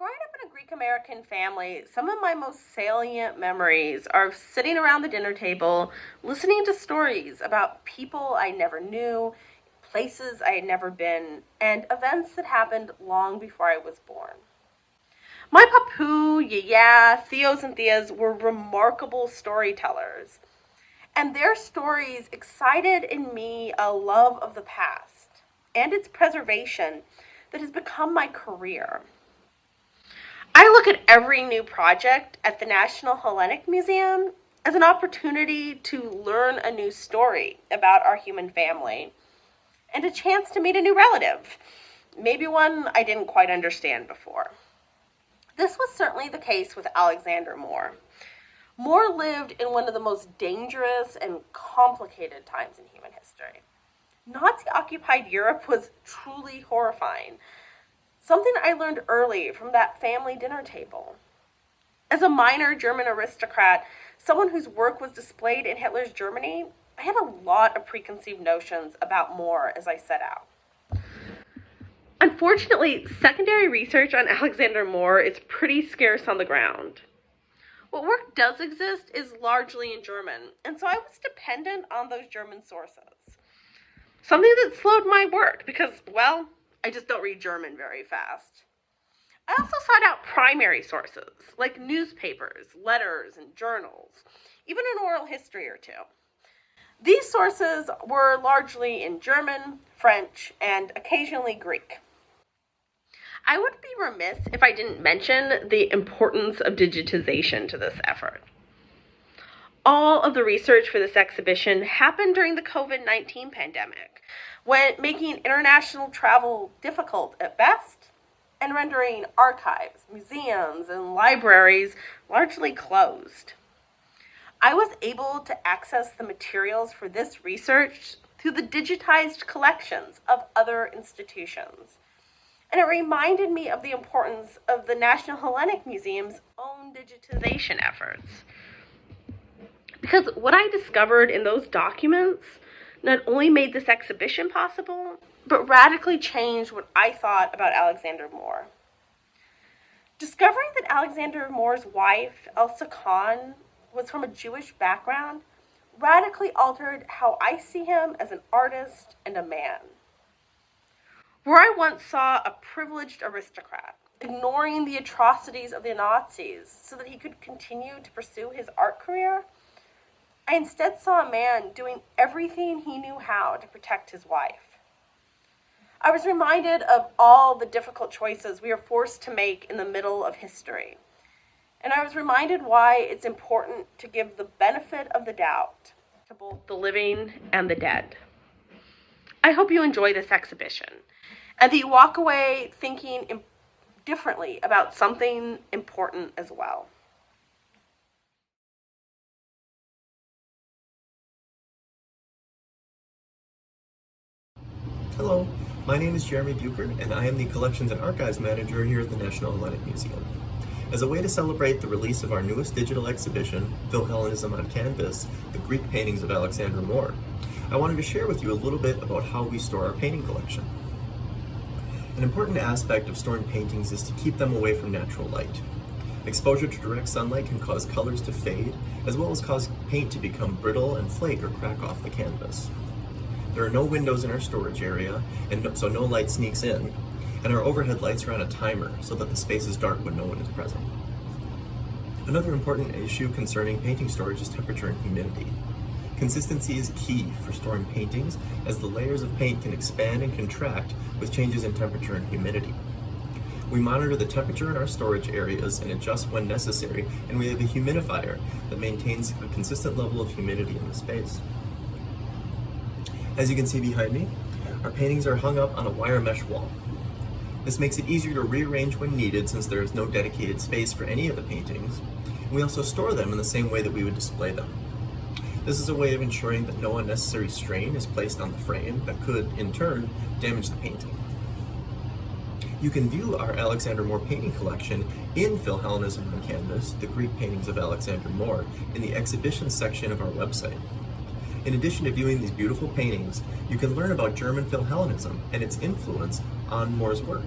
Growing up in a Greek American family, some of my most salient memories are of sitting around the dinner table, listening to stories about people I never knew, places I had never been, and events that happened long before I was born. My papu, yaya, theos, and theas were remarkable storytellers, and their stories excited in me a love of the past and its preservation that has become my career. I look at every new project at the National Hellenic Museum as an opportunity to learn a new story about our human family and a chance to meet a new relative, maybe one I didn't quite understand before. This was certainly the case with Alexander Mohr. Mohr lived in one of the most dangerous and complicated times in human history. Nazi-occupied Europe was truly horrifying, something I learned early from that family dinner table. As a minor German aristocrat, someone whose work was displayed in Hitler's Germany, I had a lot of preconceived notions about Mohr as I set out. Unfortunately, secondary research on Alexander Mohr is pretty scarce on the ground. What work does exist is largely in German, and so I was dependent on those German sources. Something that slowed my work because, well, I just don't read German very fast. I also sought out primary sources, like newspapers, letters, and journals, even an oral history or two. These sources were largely in German, French, and occasionally Greek. I would be remiss if I didn't mention the importance of digitization to this effort. All of the research for this exhibition happened during the COVID-19 pandemic, when making international travel difficult at best and rendering archives, museums, and libraries largely closed. I was able to access the materials for this research through the digitized collections of other institutions. And it reminded me of the importance of the National Hellenic Museum's own digitization efforts. Because what I discovered in those documents not only made this exhibition possible, but radically changed what I thought about Alexander Mohr. Discovering that Alexander Mohr's wife, Elsa Kahn, was from a Jewish background radically altered how I see him as an artist and a man. Where I once saw a privileged aristocrat ignoring the atrocities of the Nazis so that he could continue to pursue his art career, I instead saw a man doing everything he knew how to protect his wife. I was reminded of all the difficult choices we are forced to make in the middle of history. And I was reminded why it's important to give the benefit of the doubt to both the living and the dead. I hope you enjoy this exhibition and that you walk away thinking differently about something important as well. Hello, my name is Jeremy Bucher, and I am the Collections and Archives Manager here at the National Hellenic Museum. As a way to celebrate the release of our newest digital exhibition, Philhellenism on Canvas, the Greek paintings of Alexander Mohr, I wanted to share with you a little bit about how we store our painting collection. An important aspect of storing paintings is to keep them away from natural light. Exposure to direct sunlight can cause colors to fade, as well as cause paint to become brittle and flake or crack off the canvas. There are no windows in our storage area, and so no light sneaks in, and our overhead lights are on a timer so that the space is dark when no one is present. Another important issue concerning painting storage is temperature and humidity. Consistency is key for storing paintings, as the layers of paint can expand and contract with changes in temperature and humidity. We monitor the temperature in our storage areas and adjust when necessary, and we have a humidifier that maintains a consistent level of humidity in the space. As you can see behind me, our paintings are hung up on a wire mesh wall. This makes it easier to rearrange when needed since there is no dedicated space for any of the paintings, and we also store them in the same way that we would display them. This is a way of ensuring that no unnecessary strain is placed on the frame that could, in turn, damage the painting. You can view our Alexander Mohr painting collection in Philhellenism on Canvas, the Greek paintings of Alexander Mohr, in the exhibition section of our website. In addition to viewing these beautiful paintings, you can learn about German Philhellenism and its influence on Mohr's work.